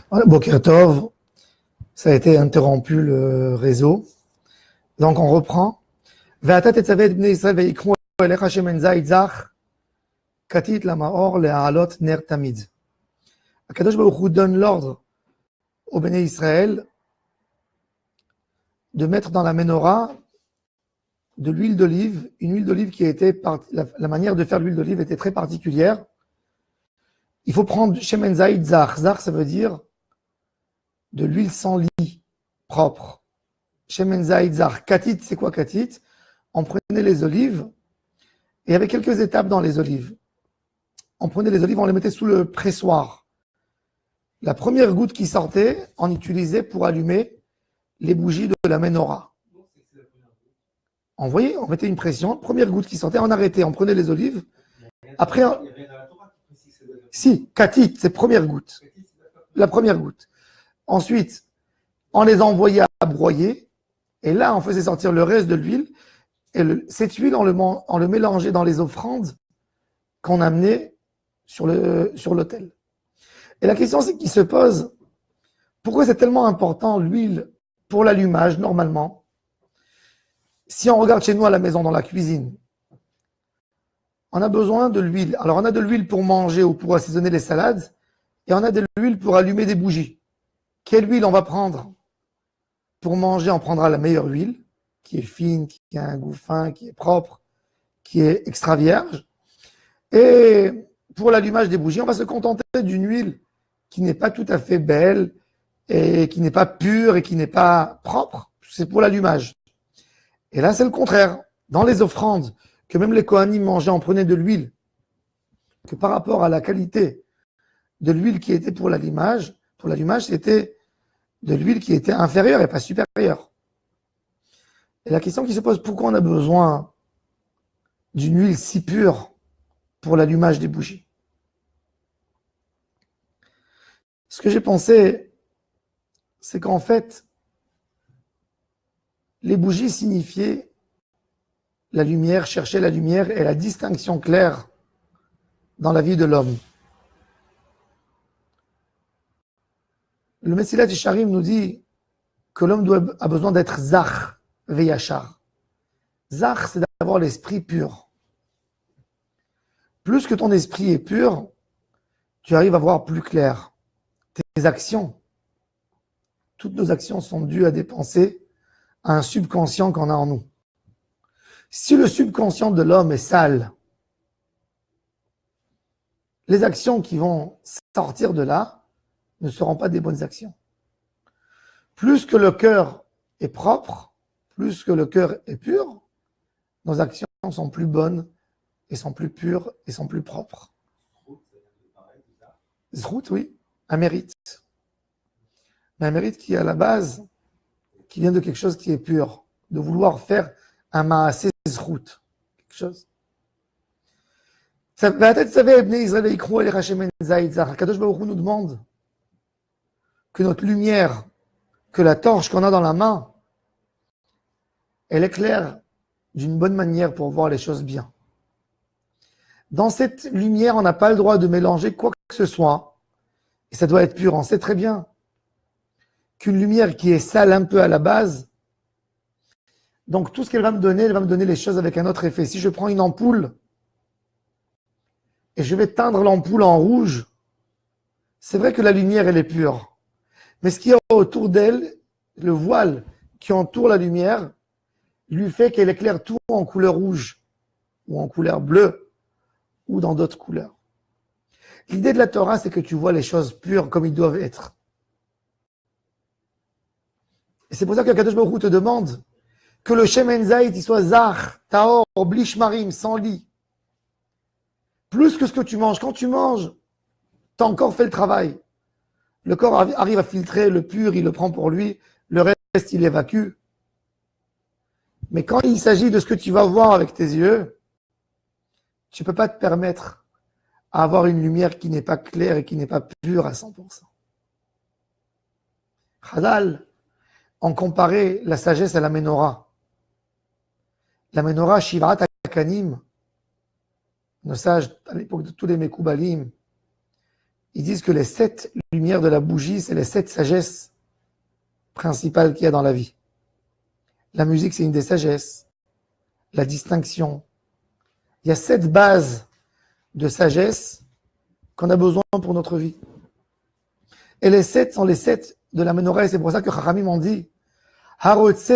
Voilà, Boker Tov, ça a été interrompu le réseau. Donc on reprend. Ve'ata tetzavet bnei Israël ve'yikru elecha shemen zayit zach katit lamaor le'alot ner tamid. Akadosh Baruch Hu donne l'ordre au Béné Israël de mettre dans la menorah de l'huile d'olive, une huile d'olive qui était la manière de faire l'huile d'olive était très particulière. Il faut prendre shemen zayit zach. Zach, ça veut dire de l'huile sans lit, propre. Shemen zayit zach. Katit, c'est quoi katit? On prenait les olives, et il y avait quelques étapes dans les olives. On prenait les olives, on les mettait sous le pressoir. La première goutte qui sortait, on utilisait pour allumer les bougies de la menorah. On voyait, on mettait une pression, première goutte qui sortait, on arrêtait, on prenait les olives. Après, si, katit, c'est première goutte. La première goutte. Ensuite, on les envoyait à broyer, et là, on faisait sortir le reste de l'huile, et cette huile, on le mélangeait dans les offrandes qu'on amenait sur l'autel. Et la question qui se pose, pourquoi c'est tellement important l'huile pour l'allumage, normalement? Si on regarde chez nous à la maison, dans la cuisine, on a besoin de l'huile. Alors, on a de l'huile pour manger ou pour assaisonner les salades, et on a de l'huile pour allumer des bougies. Quelle huile on va prendre? Pour manger, on prendra la meilleure huile, qui est fine, qui a un goût fin, qui est propre, qui est extra vierge. Et pour l'allumage des bougies, on va se contenter d'une huile qui n'est pas tout à fait belle, et qui n'est pas pure, et qui n'est pas propre. C'est pour l'allumage. Et là, c'est le contraire. Dans les offrandes, que même les Kohanim mangeaient, on prenait de l'huile, que par rapport à la qualité de l'huile qui était pour l'allumage, c'était de l'huile qui était inférieure et pas supérieure. Et la question qui se pose, pourquoi on a besoin d'une huile si pure pour l'allumage des bougies? Ce que j'ai pensé, c'est qu'en fait, les bougies signifiaient la lumière, chercher la lumière et la distinction claire dans la vie de l'homme. Le Messilat Yesharim nous dit que l'homme a besoin d'être zach veyachar. Zach, c'est d'avoir l'esprit pur. Plus que ton esprit est pur, tu arrives à voir plus clair. Tes actions, toutes nos actions sont dues à des pensées, à un subconscient qu'on a en nous. Si le subconscient de l'homme est sale, les actions qui vont sortir de là ne seront pas des bonnes actions. Plus que le cœur est propre, plus que le cœur est pur, nos actions sont plus bonnes et sont plus pures et sont plus propres. Zrout, oui, un mérite. Mais un mérite qui est à la base, qui vient de quelque chose qui est pur, de vouloir faire un maasé zrout, quelque chose. Kadosh Baruch Hu nous demande que notre lumière, que la torche qu'on a dans la main, elle éclaire d'une bonne manière pour voir les choses bien. Dans cette lumière, on n'a pas le droit de mélanger quoi que ce soit. Et ça doit être pur. On sait très bien qu'une lumière qui est sale un peu à la base, donc tout ce qu'elle va me donner, elle va me donner les choses avec un autre effet. Si je prends une ampoule et je vais teindre l'ampoule en rouge, c'est vrai que la lumière, elle est pure. Mais ce qu'il y a autour d'elle, le voile qui entoure la lumière, lui fait qu'elle éclaire tout en couleur rouge, ou en couleur bleue, ou dans d'autres couleurs. L'idée de la Torah, c'est que tu vois les choses pures comme ils doivent être. Et c'est pour ça que Kadosh Baruch Hu te demande que le Shemen Zayit, il soit zach, taor, blishmarim, sans lit. Plus que ce que tu manges. Quand tu manges, tu as encore fait le travail. Le corps arrive à filtrer le pur, il le prend pour lui, le reste, il évacue. Mais quand il s'agit de ce que tu vas voir avec tes yeux, tu ne peux pas te permettre à avoir une lumière qui n'est pas claire et qui n'est pas pure à 100%. Chazal, on comparait la sagesse à la menorah. La menorah, Shivrat HaKanim, nos sages, à l'époque de tous les Mekoubalim, Ils disent que les 7 lumières de la bougie, c'est les 7 sagesses principales qu'il y a dans la vie. La musique, c'est une des sagesses. La distinction. Il y a 7 bases de sagesse qu'on a besoin pour notre vie. Et les 7 sont les 7 de la menorah, et c'est pour ça que Chachamim ont dit Harotse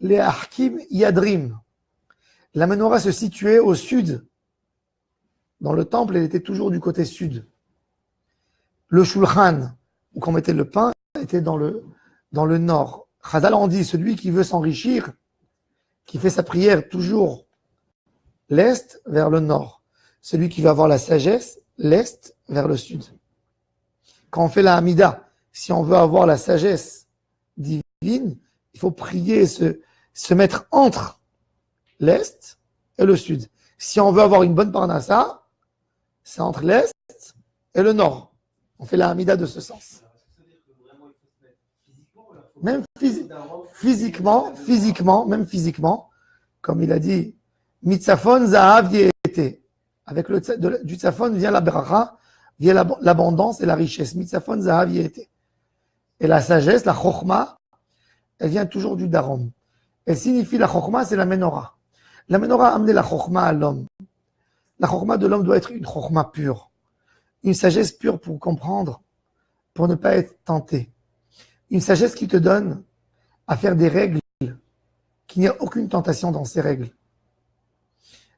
le Ahkim Yadrim. La menorah se situait au sud. Dans le temple, elle était toujours du côté sud. Le Shulchan, où on mettait le pain, était dans le nord. Chazal en dit, celui qui veut s'enrichir, qui fait sa prière toujours l'est vers le nord. Celui qui veut avoir la sagesse, l'est vers le sud. Quand on fait la Hamida, si on veut avoir la sagesse divine, il faut prier et se mettre entre l'est et le sud. Si on veut avoir une bonne parnassa, c'est entre l'est et le nord. On fait la Hamida de ce sens. Même physiquement, même physiquement, comme il a dit, Mitzafon Zahav Yete. Avec du Tzafon vient la bracha, vient l'abondance et la richesse. Mitzafon Zahav Yete. Et la sagesse, la Chokhma, elle vient toujours du Darom. Elle signifie la Chokhma, c'est la Menorah. La Menorah a amené la Chokhma à l'homme. La Chokhma de l'homme doit être une Chokhma pure. Une sagesse pure pour comprendre, pour ne pas être tenté. Une sagesse qui te donne à faire des règles, qu'il n'y a aucune tentation dans ces règles.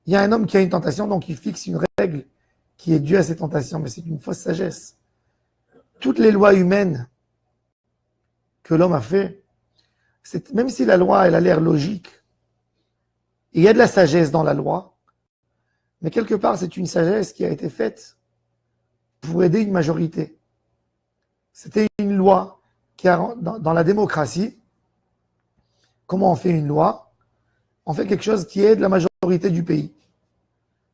Il y a un homme qui a une tentation, donc il fixe une règle qui est due à ces tentations, mais c'est une fausse sagesse. Toutes les lois humaines que l'homme a fait, même si la loi elle a l'air logique, il y a de la sagesse dans la loi, mais quelque part c'est une sagesse qui a été faite pour aider une majorité. C'était une loi qui a, dans la démocratie, comment on fait une loi? On fait quelque chose qui aide la majorité du pays.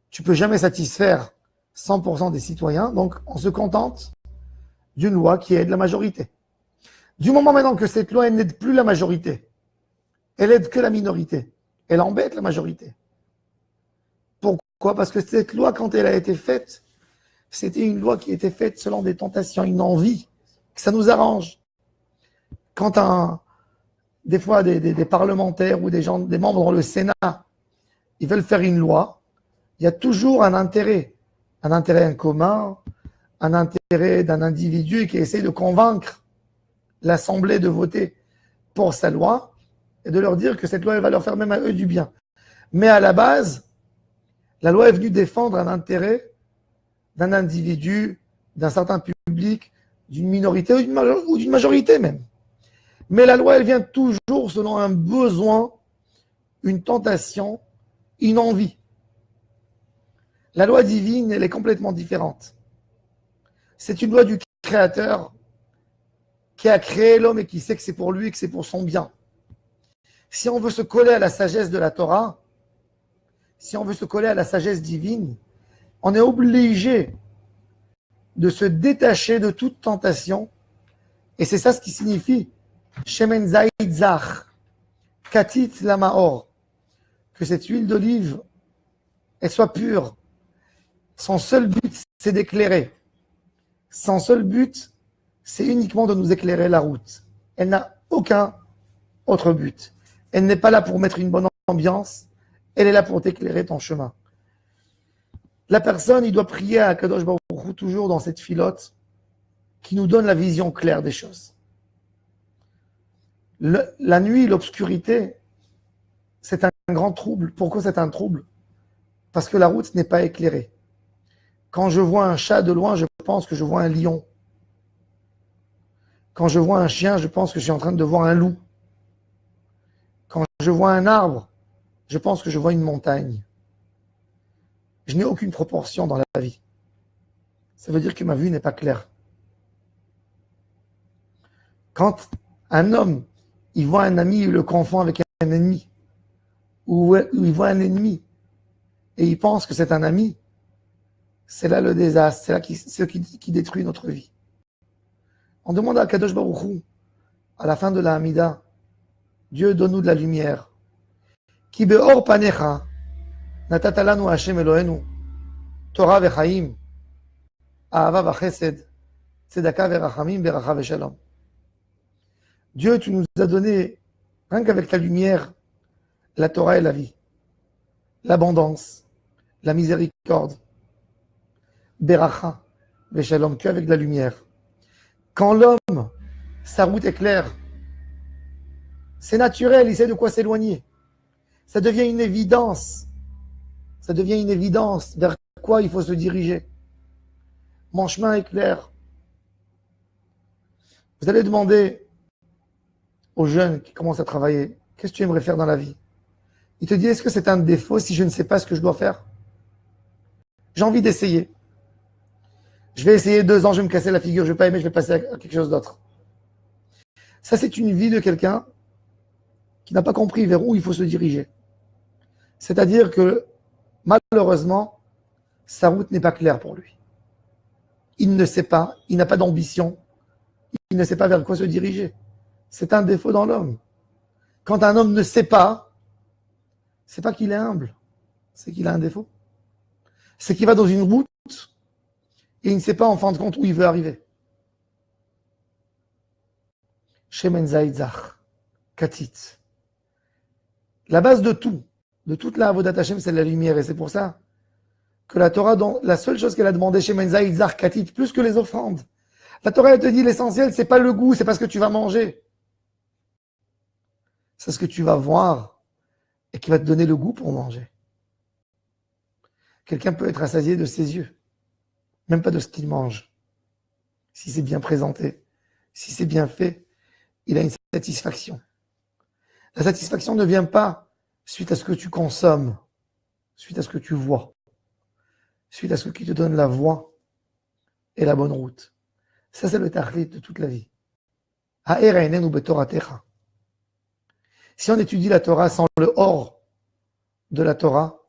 Tu ne peux jamais satisfaire 100% des citoyens, donc on se contente d'une loi qui aide la majorité. Du moment maintenant que cette loi elle n'aide plus la majorité, elle aide que la minorité, elle embête la majorité. Pourquoi? Parce que cette loi, quand elle a été faite, c'était une loi qui était faite selon des tentations, une envie, que ça nous arrange. Quand des fois des parlementaires ou des membres dans le Sénat, ils veulent faire une loi, il y a toujours un intérêt en commun, un intérêt d'un individu qui essaie de convaincre l'Assemblée de voter pour sa loi et de leur dire que cette loi elle va leur faire même à eux du bien. Mais à la base, la loi est venue défendre un intérêt d'un individu, d'un certain public, d'une minorité ou d'une majorité même. Mais la loi, elle vient toujours selon un besoin, une tentation, une envie. La loi divine, elle est complètement différente. C'est une loi du Créateur qui a créé l'homme et qui sait que c'est pour lui et que c'est pour son bien. Si on veut se coller à la sagesse de la Torah, si on veut se coller à la sagesse divine, on est obligé de se détacher de toute tentation. Et c'est ça ce qui signifie Shemen Zaïd Zach, Katit Lamaor, que cette huile d'olive, elle soit pure. Son seul but, c'est d'éclairer. Son seul but, c'est uniquement de nous éclairer la route. Elle n'a aucun autre but. Elle n'est pas là pour mettre une bonne ambiance, elle est là pour t'éclairer ton chemin. La personne, il doit prier à Kadosh Baruch Hu toujours dans cette filote qui nous donne la vision claire des choses. La nuit, l'obscurité, c'est un grand trouble. Pourquoi c'est un trouble? Parce que la route n'est pas éclairée. Quand je vois un chat de loin, je pense que je vois un lion. Quand je vois un chien, je pense que je suis en train de voir un loup. Quand je vois un arbre, je pense que je vois une montagne. Je n'ai aucune proportion dans la vie. Ça veut dire que ma vue n'est pas claire. Quand un homme, il voit un ami, il le confond avec un ennemi, ou il voit un ennemi, et il pense que c'est un ami, c'est là le désastre, c'est là ce qui détruit notre vie. On demande à Kadosh Baruch Hu, à la fin de la Hamida, Dieu donne-nous de la lumière. Ki be'or panecha, natata lanu Hashem Elohenu, Torah vechaim, ahava vachesed, tzedaka verachamim beracha veshalom. Dieu, tu nous as donné, rien qu'avec ta lumière, la Torah et la vie, l'abondance, la miséricorde, beracha veshalom, que avec la lumière. Quand l'homme, sa route est claire, c'est naturel, il sait de quoi s'éloigner. Ça devient une évidence. Ça devient une évidence vers quoi il faut se diriger. Mon chemin est clair. Vous allez demander aux jeunes qui commencent à travailler, qu'est-ce que tu aimerais faire dans la vie? Il te dit, est-ce que c'est un défaut si je ne sais pas ce que je dois faire? J'ai envie d'essayer. Je vais essayer 2 ans, je vais me casser la figure, je ne vais pas aimer, je vais passer à quelque chose d'autre. Ça, c'est une vie de quelqu'un qui n'a pas compris vers où il faut se diriger. C'est-à-dire que, malheureusement, sa route n'est pas claire pour lui. Il ne sait pas, il n'a pas d'ambition, il ne sait pas vers quoi se diriger. C'est un défaut dans l'homme. Quand un homme ne sait pas, c'est pas qu'il est humble, c'est qu'il a un défaut. C'est qu'il va dans une route et il ne sait pas en fin de compte où il veut arriver. Shemen Zaitzach, Katit. La base de tout, de toute la Avodat Hashem, c'est la lumière. Et c'est pour ça que la Torah, la seule chose qu'elle a demandé chez Menzaï Zar Katit, plus que les offrandes, la Torah, elle te dit l'essentiel, c'est pas le goût, c'est pas ce que tu vas manger. C'est ce que tu vas voir et qui va te donner le goût pour manger. Quelqu'un peut être rassasié de ses yeux, même pas de ce qu'il mange. Si c'est bien présenté, si c'est bien fait, il a une satisfaction. La satisfaction ne vient pas suite à ce que tu consommes, suite à ce que tu vois, suite à ce qui te donne la voie et la bonne route. Ça, c'est le tachlit de toute la vie. Si on étudie la Torah sans le hors de la Torah,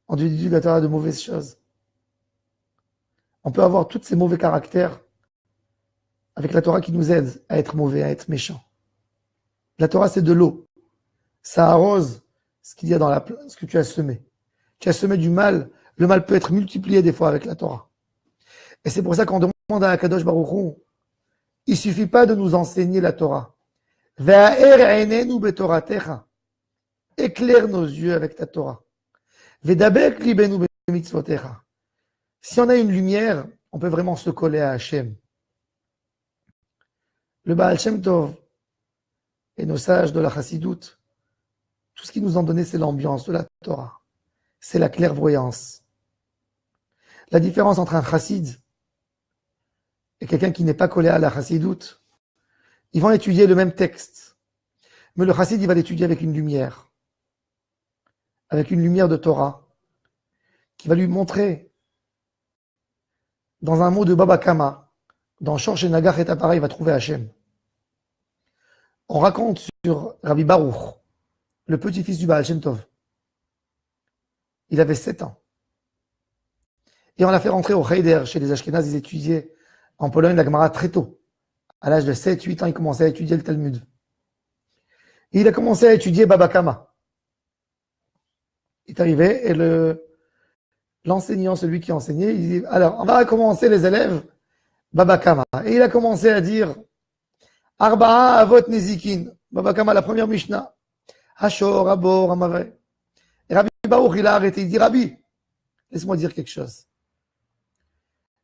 on étudie la Torah de mauvaises choses. On peut avoir tous ces mauvais caractères avec la Torah qui nous aide à être mauvais, à être méchant. La Torah, c'est de l'eau. Ça arrose ce qu'il y a dans ce que tu as semé. Tu as semé du mal. Le mal peut être multiplié des fois avec la Torah. Et c'est pour ça qu'on demande à Akadosh Baruch Hu, il suffit pas de nous enseigner la Torah. Éclaire nos yeux avec ta Torah. Si on a une lumière, on peut vraiment se coller à Hachem. Le Baal Shem Tov et nos sages de la Chassidoute, tout ce qu'ils nous ont donné, c'est l'ambiance de la Torah. C'est la clairvoyance. La différence entre un chassid et quelqu'un qui n'est pas collé à la chassidoute, ils vont étudier le même texte. Mais le chassid, il va l'étudier avec une lumière de Torah, qui va lui montrer, dans un mot de Baba Kama, dans Shorsh et Nagach et Tapara, il va trouver Hachem. On raconte sur Rabbi Baruch, le petit-fils du Baal Shem Tov. Il avait 7 ans. Et on l'a fait rentrer au Heider, chez les Ashkénazes, ils étudiaient en Pologne la Gemara très tôt. À l'âge de 7-8 ans, il commençait à étudier le Talmud. Et il a commencé à étudier Baba Kama. Il est arrivé et l'enseignant, celui qui enseignait, il dit, alors, on va commencer les élèves, Baba Kama. Et il a commencé à dire, Arba'a Avot Nezikin, Baba Kama, la première Mishnah. Hashor, Abor, Amavre. Et Rabbi Baruch, il a arrêté, il dit, Rabbi, laisse-moi dire quelque chose.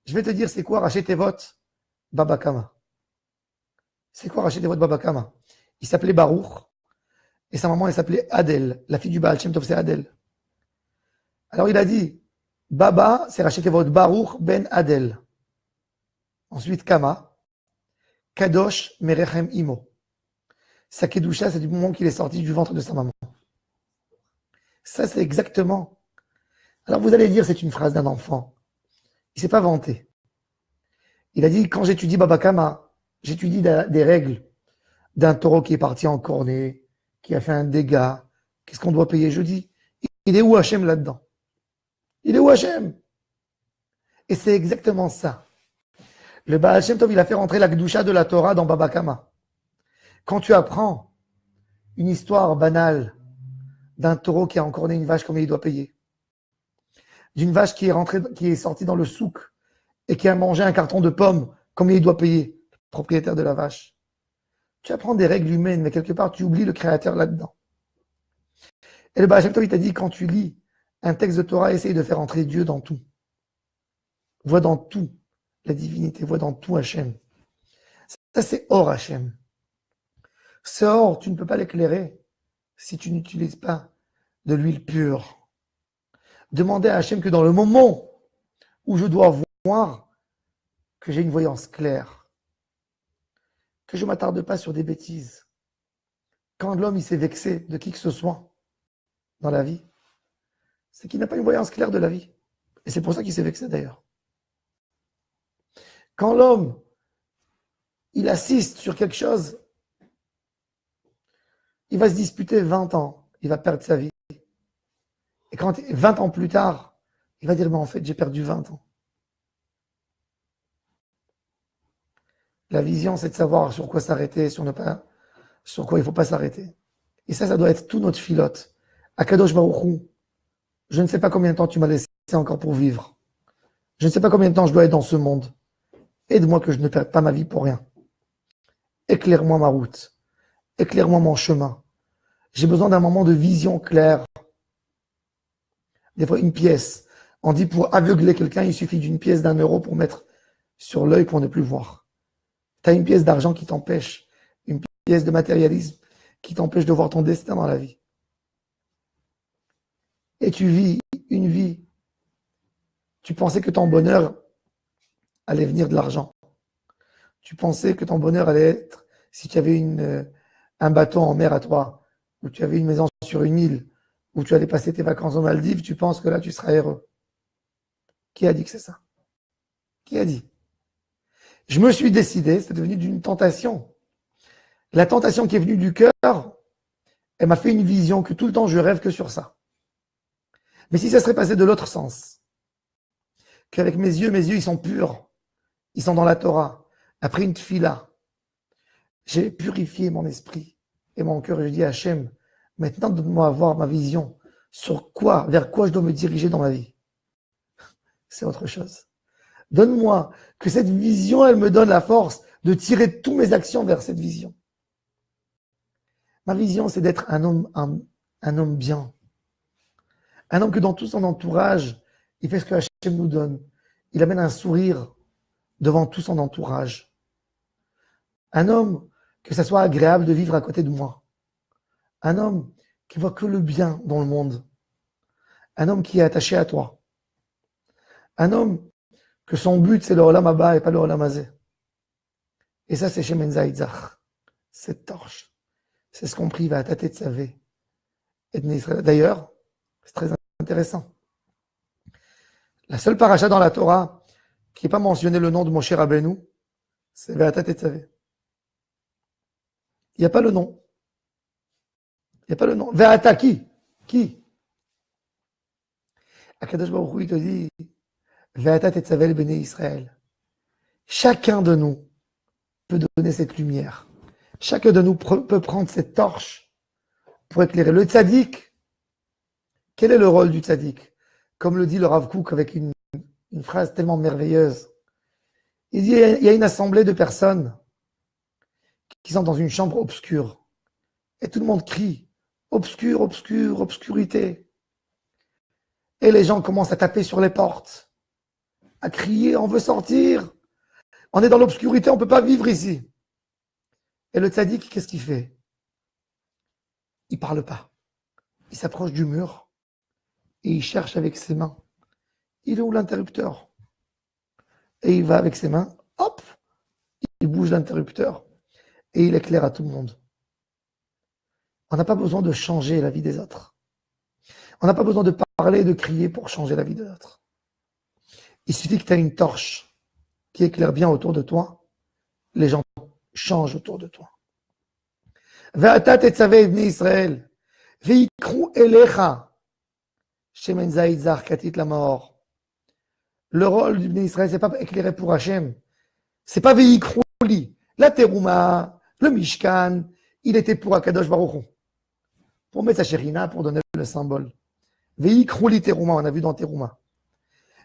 Je vais te dire, c'est quoi racheter votre Baba Kama. C'est quoi racheter votre Baba Kama? Il s'appelait Baruch, et sa maman, elle s'appelait Adel. La fille du Baal Shem Tov, c'est Adel. Alors il a dit, Baba, c'est racheter votre Baruch ben Adel. Ensuite, Kama, Kadosh Merechem Imo. Sa Kedusha, c'est du moment qu'il est sorti du ventre de sa maman. Ça, c'est exactement. Alors vous allez dire, c'est une phrase d'un enfant. Il ne s'est pas vanté. Il a dit, quand j'étudie Baba Kama, j'étudie des règles d'un taureau qui est parti en cornée, qui a fait un dégât. Qu'est-ce qu'on doit payer? Je dis, il est où Hachem là-dedans? Il est où Hachem? Et c'est exactement ça. Le Baal Shem Tov, il a fait rentrer la Kedusha de la Torah dans Baba Kama. Quand tu apprends une histoire banale d'un taureau qui a encorné une vache, combien il doit payer? D'une vache qui est sortie dans le souk et qui a mangé un carton de pommes, combien il doit payer, le propriétaire de la vache. Tu apprends des règles humaines, mais quelque part, tu oublies le créateur là-dedans. Et le Baal Shem Tov, il t'a dit, quand tu lis un texte de Torah, essaye de faire entrer Dieu dans tout. Vois dans tout la divinité, vois dans tout Hachem. Ça, c'est Or Hachem. Ce or, tu ne peux pas l'éclairer si tu n'utilises pas de l'huile pure. Demandez à Hachem que dans le moment où je dois voir, que j'ai une voyance claire, que je ne m'attarde pas sur des bêtises. Quand l'homme il s'est vexé de qui que ce soit dans la vie, c'est qu'il n'a pas une voyance claire de la vie. Et c'est pour ça qu'il s'est vexé d'ailleurs. Quand l'homme il assiste sur quelque chose, il va se disputer 20 ans, il va perdre sa vie. Et quand 20 ans plus tard, il va dire, mais en fait, j'ai perdu 20 ans. La vision, c'est de savoir sur quoi s'arrêter, sur quoi il ne faut pas s'arrêter. Et ça doit être tout notre filote. Akadosh Baruch Hu, je ne sais pas combien de temps tu m'as laissé encore pour vivre. Je ne sais pas combien de temps je dois être dans ce monde. Aide-moi que je ne perde pas ma vie pour rien. Éclaire-moi ma route. Éclaire-moi mon chemin. J'ai besoin d'un moment de vision claire. Des fois, une pièce. On dit pour aveugler quelqu'un, il suffit d'une pièce d'1 € pour mettre sur l'œil pour ne plus voir. Tu as une pièce d'argent qui t'empêche, une pièce de matérialisme qui t'empêche de voir ton destin dans la vie. Et tu vis une vie. Tu pensais que ton bonheur allait venir de l'argent. Tu pensais que ton bonheur allait être, si tu avais un bateau en mer à toi, ou tu avais une maison sur une île, où tu allais passer tes vacances aux Maldives, tu penses que là, tu seras heureux. Qui a dit que c'est ça? Qui a dit? Je me suis décidé, c'est devenu d'une tentation. La tentation qui est venue du cœur, elle m'a fait une vision que tout le temps, je rêve que sur ça. Mais si ça serait passé de l'autre sens, qu'avec mes yeux, ils sont purs, ils sont dans la Torah, après une tfila, j'ai purifié mon esprit et mon cœur, et je dis à Hachem, maintenant, donne-moi à voir ma vision sur vers quoi je dois me diriger dans ma vie. C'est autre chose. Donne-moi que cette vision, elle me donne la force de tirer toutes mes actions vers cette vision. Ma vision, c'est d'être un homme bien. Un homme que dans tout son entourage, il fait ce que Hachem nous donne. Il amène un sourire devant tout son entourage. Un homme que ça soit agréable de vivre à côté de moi. Un homme qui voit que le bien dans le monde. Un homme qui est attaché à toi. Un homme que son but, c'est le Olam Haba et pas le Olam Hazé. Et ça, c'est Shemen Zaitzach. Cette torche. C'est ce qu'on prie à Tatet Tzavé. D'ailleurs, c'est très intéressant. La seule paracha dans la Torah qui n'est pas mentionné le nom de Moshe Rabbeinu, c'est Ve'atat Tetzavé. Il n'y a pas le nom. Il n'y a pas le nom. Ve'ata qui? Akadosh Baruch Hu, il te dit Ve'ata Tetzavé Bnei Israël. Chacun de nous peut donner cette lumière. Chacun de nous peut prendre cette torche pour éclairer. Le tzaddik, quel est le rôle du tzaddik? Comme le dit le Rav Kook avec une phrase tellement merveilleuse. Il dit, il y a une assemblée de personnes qui sont dans une chambre obscure. Et tout le monde crie, obscur, obscur, obscurité. Et les gens commencent à taper sur les portes, à crier, on veut sortir. On est dans l'obscurité, on ne peut pas vivre ici. Et le tzaddik, qu'est-ce qu'il fait? Il ne parle pas. Il s'approche du mur et il cherche avec ses mains. Il est où l'interrupteur? Et il va avec ses mains, hop, il bouge l'interrupteur et il éclaire à tout le monde. On n'a pas besoin de changer la vie des autres. On n'a pas besoin de parler et de crier pour changer la vie des autres. Il suffit que tu aies une torche qui éclaire bien autour de toi, les gens changent autour de toi. Ve'ata tetzavé bnei Israël, ve'yikru elecha, shemen zaitzach katit la mort. Le rôle du Bnei Israël, c'est pas éclairé pour Hachem. C'est pas ve'yikru li. La terouma, le mishkan, il était pour Akadosh Baruch Hu. Pour mettre sa chérina, pour donner le symbole. Ve'yikru li terouma, on a vu dans terouma.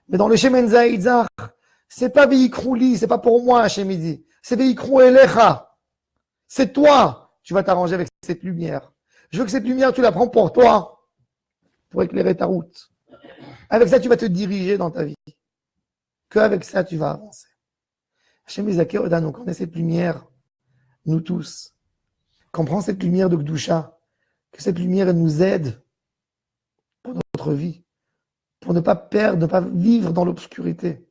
Mais dans le shemen zaitzach, C'est pas Veikrouli, c'est pas pour moi, Hachem il dit. C'est Veikrou Elecha. C'est toi. Tu vas t'arranger avec cette lumière. Je veux que cette lumière, tu la prends pour toi. Pour éclairer ta route. Avec ça, tu vas te diriger dans ta vie. Qu'avec ça, tu vas avancer. Hachem Izake Oda, donc on est cette lumière, nous tous. Qu'on prend cette lumière de Gdusha. Que cette lumière, elle nous aide pour notre vie. Pour ne pas perdre, ne pas vivre dans l'obscurité.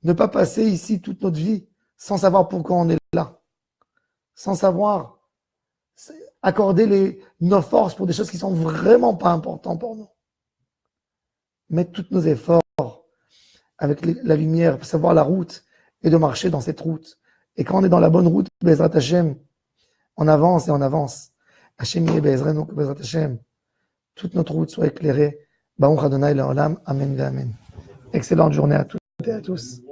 Ne pas passer ici toute notre vie sans savoir pourquoi on est là. Sans savoir accorder nos forces pour des choses qui sont vraiment pas importantes pour nous. Mettre tous nos efforts avec la lumière pour savoir la route et de marcher dans cette route. Et quand on est dans la bonne route, Bezrat Hashem, on avance et on avance. Hashem yeh be'ezrenu, donc Bezrat Hashem, toute notre route soit éclairée. Baruch Adonai Le'olam, Amen ve'Amen. Excellente journée à toutes et à tous.